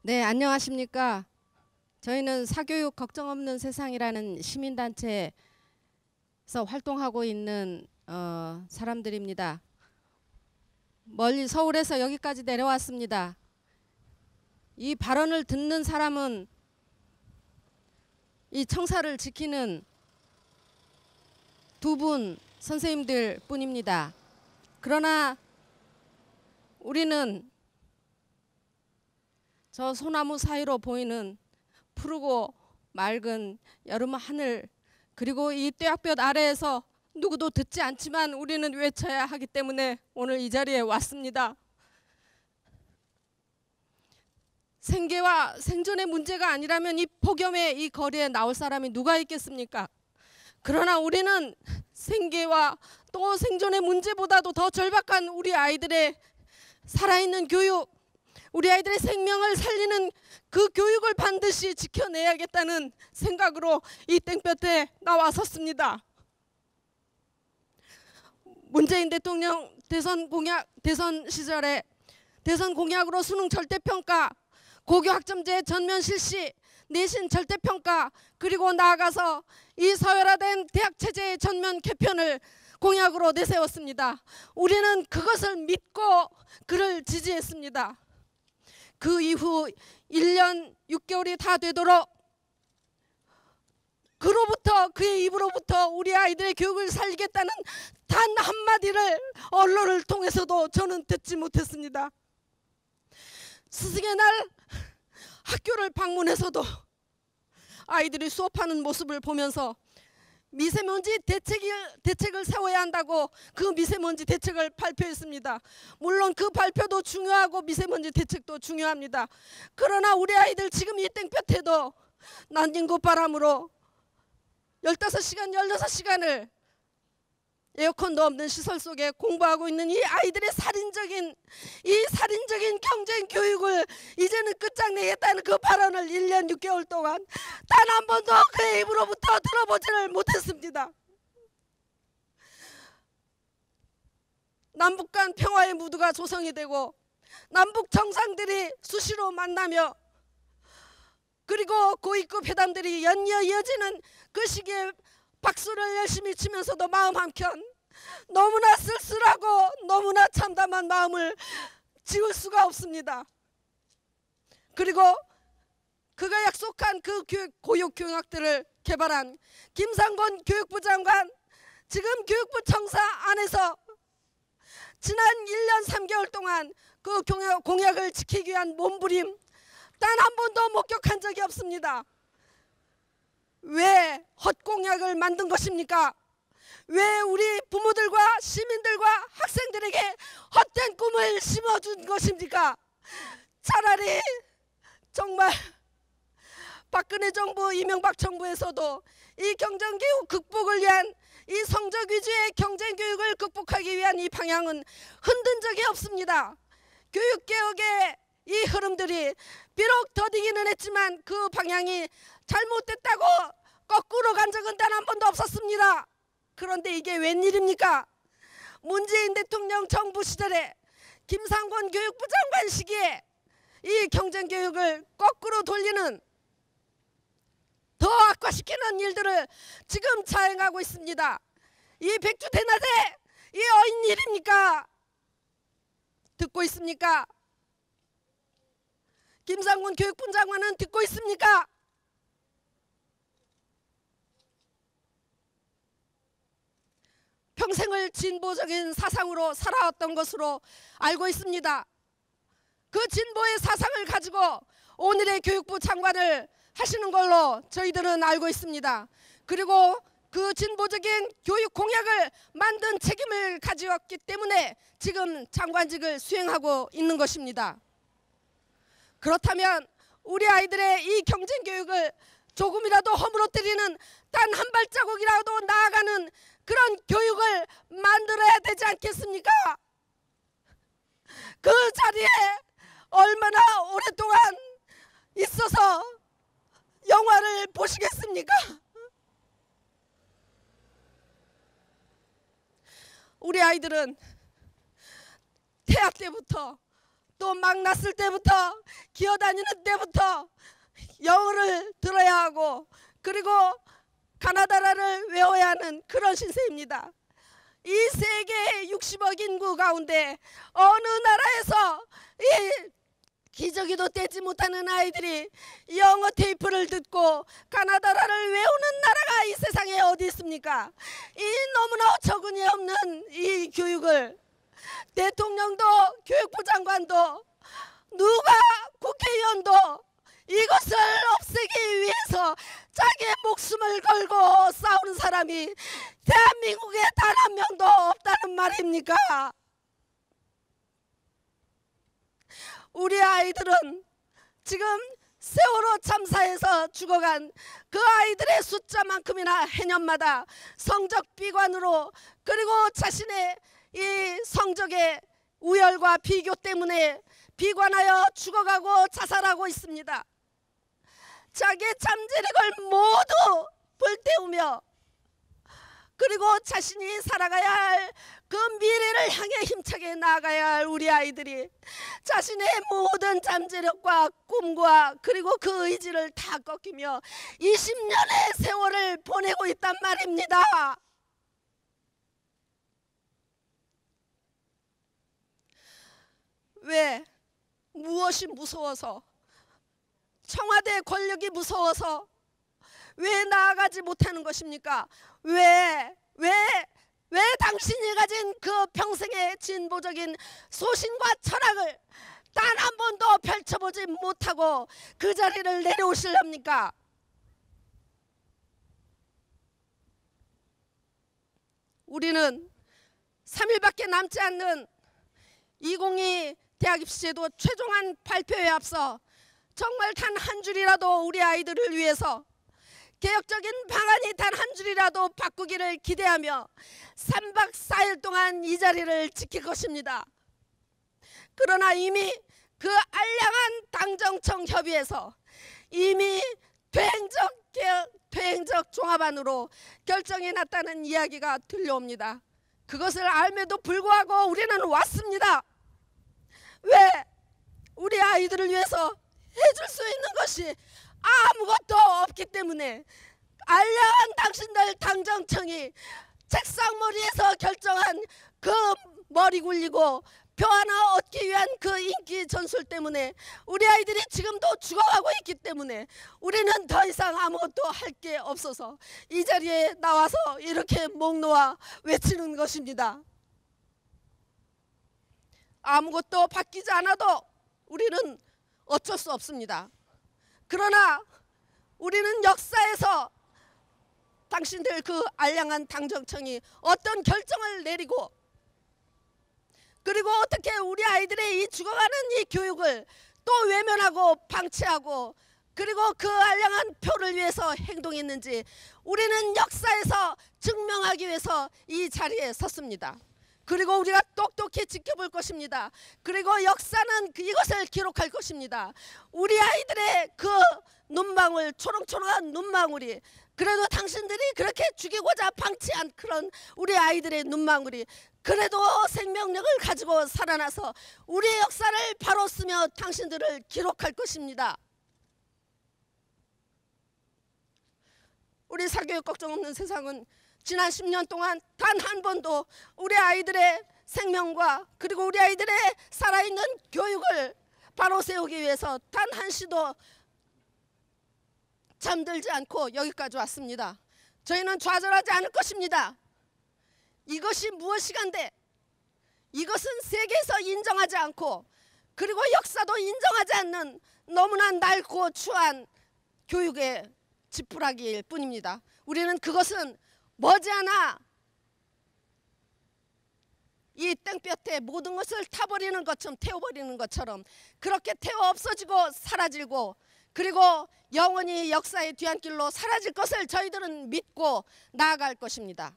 네, 안녕하십니까. 저희는 사교육 걱정 없는 세상이라는 시민단체에서 활동하고 있는 사람들입니다. 멀리 서울에서 여기까지 내려왔습니다. 이 발언을 듣는 사람은 이 청사를 지키는 두 분 선생님들 뿐입니다. 그러나 우리는 저 소나무 사이로 보이는 푸르고 맑은 여름 하늘, 그리고 이 뙤약볕 아래에서 누구도 듣지 않지만 우리는 외쳐야 하기 때문에 오늘 이 자리에 왔습니다. 생계와 생존의 문제가 아니라면 이 폭염에 이 거리에 나올 사람이 누가 있겠습니까? 그러나 우리는 생계와 또 생존의 문제보다도 더 절박한 우리 아이들의 살아있는 교육, 우리 아이들의 생명을 살리는 그 교육을 반드시 지켜내야겠다는 생각으로 이 땡볕에 나와섰습니다. 문재인 대통령 대선 시절에 대선 공약으로 수능 절대평가, 고교 학점제 전면 실시, 내신 절대평가, 그리고 나아가서 이 서열화된 대학 체제의 전면 개편을 공약으로 내세웠습니다. 우리는 그것을 믿고 그를 지지했습니다. 그 이후 1년 6개월이 다 되도록 그의 입으로부터 우리 아이들의 교육을 살리겠다는 단 한마디를 언론을 통해서도 저는 듣지 못했습니다. 스승의 날 학교를 방문해서도 아이들이 수업하는 모습을 보면서 미세먼지 대책을 세워야 한다고 그 미세먼지 대책을 발표했습니다. 물론 그 발표도 중요하고 미세먼지 대책도 중요합니다. 그러나 우리 아이들 지금 이 땡볕에도 난징고 바람으로 15시간, 16시간을 에어컨도 없는 시설 속에 공부하고 있는 이 아이들의 살인적인 경쟁 교육을 이제는 끝장내겠다는 그 발언을 1년 6개월 동안 단 한 번도 그의 입으로부터 들어보지를 못했습니다. 남북 간 평화의 무드가 조성이 되고 남북 정상들이 수시로 만나며 그리고 고위급 회담들이 연이어 이어지는 그 시기에 박수를 열심히 치면서도 마음 한켠 너무나 쓸쓸하고 너무나 참담한 마음을 지울 수가 없습니다. 그리고 그가 약속한 그 고육 교육학들을 개발한 김상곤 교육부 장관, 지금 교육부 청사 안에서 지난 1년 3개월 동안 그 공약을 지키기 위한 몸부림 단 한 번도 목격한 적이 없습니다. 왜 헛공약을 만든 것입니까? 왜 우리 부모들과 시민들과 학생들에게 헛된 꿈을 심어준 것입니까? 차라리 정말 박근혜 정부, 이명박 정부에서도 이 경쟁교육 극복을 위한 이 성적 위주의 경쟁교육을 극복하기 위한 이 방향은 흔든 적이 없습니다. 교육개혁의 이 흐름들이 비록 더디기는 했지만 그 방향이 잘못됐다고 거꾸로 간 적은 단 한 번도 없었습니다. 그런데 이게 웬일입니까? 문재인 대통령 정부 시절에 김상곤 교육부 장관 시기에 이 경쟁교육을 거꾸로 돌리는 더 악화시키는 일들을 지금 자행하고 있습니다. 이 백주대낮에 이 어인 일입니까? 듣고 있습니까? 김상곤 교육부 장관은 듣고 있습니까? 평생을 진보적인 사상으로 살아왔던 것으로 알고 있습니다. 그 진보의 사상을 가지고 오늘의 교육부 장관을 하시는 걸로 저희들은 알고 있습니다. 그리고 그 진보적인 교육 공약을 만든 책임을 가지었기 때문에 지금 장관직을 수행하고 있는 것입니다. 그렇다면 우리 아이들의 이 경쟁교육을 조금이라도 허물어뜨리는 단 한 발자국이라도 나아가는 그런 교육을 만들어야 되지 않겠습니까? 그 자리에 얼마나 오랫동안 있어서 영화를 보시겠습니까? 우리 아이들은 태아 때부터 또 또 막 났을 때부터 기어다니는 때부터 영어를 들어야 하고 그리고 가나다라를 외워야 하는 그런 신세입니다. 이 세계 60억 인구 가운데 어느 나라에서 이 기저귀도 떼지 못하는 아이들이 영어 테이프를 듣고 가나다라를 외우는 나라가 이 세상에 어디 있습니까? 이 너무나 어처구니 없는 이 교육을 대통령도 교육부 장관도 누가 국회의원도 이것을 없애기 위해서 자기의 목숨을 걸고 싸우는 사람이 대한민국에 단 한 명도 없다는 말입니까? 우리 아이들은 지금 세월호 참사에서 죽어간 그 아이들의 숫자만큼이나 해년마다 성적 비관으로 그리고 자신의 이 성적의 우열과 비교 때문에 비관하여 죽어가고 자살하고 있습니다. 자기의 잠재력을 모두 불태우며 그리고 자신이 살아가야 할 그 미래를 향해 힘차게 나아가야 할 우리 아이들이 자신의 모든 잠재력과 꿈과 그리고 그 의지를 다 꺾이며 20년의 세월을 보내고 있단 말입니다. 왜? 무엇이 무서워서? 청와대 권력이 무서워서 왜 나아가지 못하는 것입니까? 왜 당신이 가진 그 평생의 진보적인 소신과 철학을 단 한 번도 펼쳐보지 못하고 그 자리를 내려오시렵니까? 우리는 3일밖에 남지 않는 2022 대학입시제도 최종안 발표에 앞서 정말 단 한 줄이라도 우리 아이들을 위해서 개혁적인 방안이 단 한 줄이라도 바꾸기를 기대하며 3박 4일 동안 이 자리를 지킬 것입니다. 그러나 이미 그 알량한 당정청 협의에서 이미 퇴행적 종합안으로 결정이 났다는 이야기가 들려옵니다. 그것을 알면도 불구하고 우리는 왔습니다. 왜? 우리 아이들을 위해서 해줄 수 있는 것이 아무것도 없기 때문에 알량한 당신들 당정청이 책상머리에서 결정한 그 머리 굴리고 표 하나 얻기 위한 그 인기 전술 때문에 우리 아이들이 지금도 죽어가고 있기 때문에 우리는 더 이상 아무것도 할 게 없어서 이 자리에 나와서 이렇게 목 놓아 외치는 것입니다. 아무것도 바뀌지 않아도 우리는 어쩔 수 없습니다. 그러나 우리는 역사에서 당신들 그 알량한 당정청이 어떤 결정을 내리고 그리고 어떻게 우리 아이들의 이 죽어가는 이 교육을 또 외면하고 방치하고 그리고 그 알량한 표를 위해서 행동했는지 우리는 역사에서 증명하기 위해서 이 자리에 섰습니다. 그리고 우리가 똑똑히 지켜볼 것입니다. 그리고 역사는 이것을 기록할 것입니다. 우리 아이들의 그 눈망울, 초롱초롱한 눈망울이 그래도 당신들이 그렇게 죽이고자 방치한 그런 우리 아이들의 눈망울이 그래도 생명력을 가지고 살아나서 우리의 역사를 바로 쓰며 당신들을 기록할 것입니다. 우리 사교육 걱정 없는 세상은 지난 10년 동안 단 한 번도 우리 아이들의 생명과 그리고 우리 아이들의 살아있는 교육을 바로 세우기 위해서 단 한 시도 잠들지 않고 여기까지 왔습니다. 저희는 좌절하지 않을 것입니다. 이것이 무엇이간데 이것은 세계에서 인정하지 않고 그리고 역사도 인정하지 않는 너무나 낡고 추한 교육의 지푸라기일 뿐입니다. 우리는 그것은 머지않아 이 땡볕에 모든 것을 타버리는 것처럼 태워버리는 것처럼 그렇게 태워 없어지고 사라지고 그리고 영원히 역사의 뒤안길로 사라질 것을 저희들은 믿고 나아갈 것입니다.